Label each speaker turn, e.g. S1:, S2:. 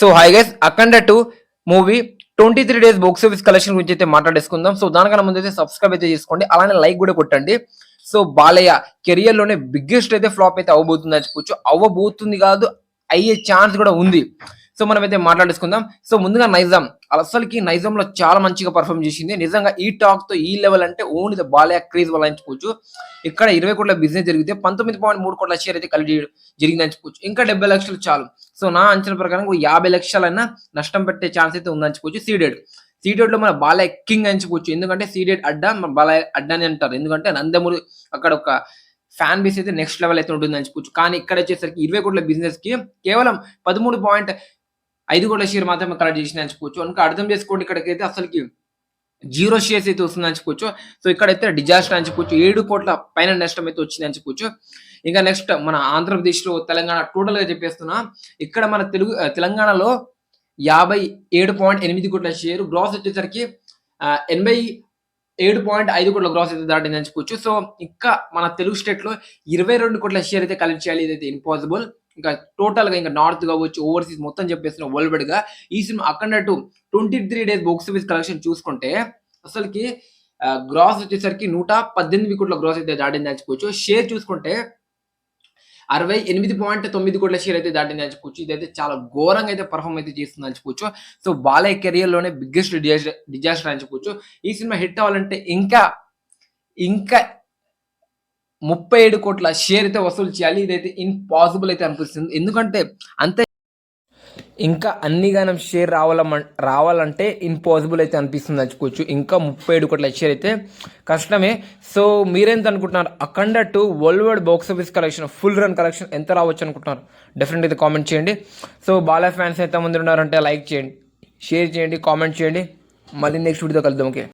S1: So hi guys, అఖండ 2 movie 23 days box office collection గురించి అయితే మాట్లాడేసుకుందాం. So దానికన్నా ముందు అయితే సబ్స్క్రైబ్ అయితే చేసుకోండి, అలానే లైక్ కూడా కొట్టండి. సో బాలయ్య కెరియర్ లోనే బిగ్గెస్ట్ అయితే ఫ్లాప్ అయితే అవ్వబోతుంది అని చెప్పొచ్చు. అవ్వబోతుంది కాదు, అయ్యే ఛాన్స్ కూడా ఉంది. సో మనం అయితే మాట్లాడేసుకుందాం. సో ముందుగా నైజాం, అసలుకి నైజాం లో చాలా మంచిగా పర్ఫామ్ చేసింది. నిజంగా ఈ టాక్ తో ఈ లెవెల్ అంటే ఓన్లీ ద బాలయ్య క్రేజ్ వల్ల అని చెప్పుకోవచ్చు. ఇక్కడ 20 కోట్ల బిజినెస్ జరిగితే 19.3 కోట్ల షేర్ అయితే కలిగి జరిగిందని చెప్పుకోవచ్చు. ఇంకా 70 లక్షలు చాలు. సో నా అంచనా ప్రకారం 50 లక్షలైనా నష్టం పెట్టే ఛాన్స్ అయితే ఉందని చెప్పుకోవచ్చు. సీడెడ్ లో మన బాలయ్య కింగ్ అని చెప్పుకోవచ్చు. ఎందుకంటే సీడెడ్ అడ్డా మన బాలయ్య అడ్డా అని అంటారు. ఎందుకంటే నందమూరి అక్కడ ఒక ఫ్యాన్ బేస్ అయితే నెక్స్ట్ లెవెల్ అయితే ఉంటుందని చెప్పుకోవచ్చు. కానీ ఇక్కడ వచ్చేసరికి 20 కోట్ల బిజినెస్ కి కేవలం 13.5 కోట్ల షేర్ మాత్రమే కలెక్ట్ చేసిన చెప్పుకోవచ్చు. ఇంకా అర్థం చేసుకోండి, ఇక్కడికైతే అసలుకి 0 షేర్స్ అయితే వస్తుందని చెప్పుకోవచ్చు. సో ఇక్కడైతే డిజాస్టర్ అని చెప్పుకోవచ్చు. 7 కోట్ల పైన నష్టం అయితే వచ్చిందని చెప్పుకోవచ్చు. ఇంకా నెక్స్ట్ మన ఆంధ్రప్రదేశ్ లో తెలంగాణ టోటల్ గా చెప్పేస్తున్నా. ఇక్కడ మన తెలంగాణలో 57.8 కోట్ల షేర్, గ్రాస్ వచ్చేసరికి 87.5 కోట్ల గ్రాస్ అయితే దాటిందని చెప్పుకోవచ్చు. సో ఇంకా మన తెలుగు స్టేట్ లో 22 కోట్ల షేర్ అయితే కలెక్ట్ చేయాలి, ఇదైతే ఇంపాసిబుల్. ఇంకా టోటల్ గా ఇంకా నార్త్ కావచ్చు, ఓవర్సీస్ మొత్తం చెప్పేస్తున్న వరల్డ్ వైడ్ గా ఈ సినిమా అఖండ 2 23 డేస్ బాక్స్ ఆఫీస్ కలెక్షన్ చూసుకుంటే అసలుకి గ్రాస్ వచ్చేసరికి 118 కోట్ల గ్రాస్ అయితే దాటింది అని చెప్పుకోవచ్చు. షేర్ చూసుకుంటే 68.9 కోట్ల షేర్ అయితే దాటింది అని చెప్పుకోవచ్చు. ఇదైతే చాలా ఘోరంగా అయితే పర్ఫామ్ అయితే చేస్తుంది అని చెప్పుకోవచ్చు. సో బాలయ్య కెరియర్ లోనే బిగ్గెస్ట్ డిజాస్టర్ అని చెప్పుకోవచ్చు. ఈ సినిమా హిట్ అవ్వాలంటే ఇంకా 37 కోట్ల షేర్ అయితే వసూలు చేయాలి. ఇదైతే ఇంపాసిబుల్ అయితే అనిపిస్తుంది. ఎందుకంటే అంతే, ఇంకా అన్నిగానం షేర్ రావాలంటే ఇంపాసిబుల్ అయితే అనిపిస్తుంది అనుకోవచ్చు. ఇంకా 37 కోట్ల షేర్ అయితే కష్టమే. సో మీరేంత అనుకుంటున్నారు? అఖండ 2 world wide box office collection, full run collection ఎంత రావచ్చు అనుకుంటున్నారు? డెఫినెట్ అయితే కామెంట్ చేయండి. సో బాలయ్య ఫ్యాన్స్ ఎంతమంది ఉన్నారంటే లైక్ చేయండి, షేర్ చేయండి, కామెంట్ చేయండి. మళ్ళీ నెక్స్ట్ వీడియో కలుద్దాం. ఓకే.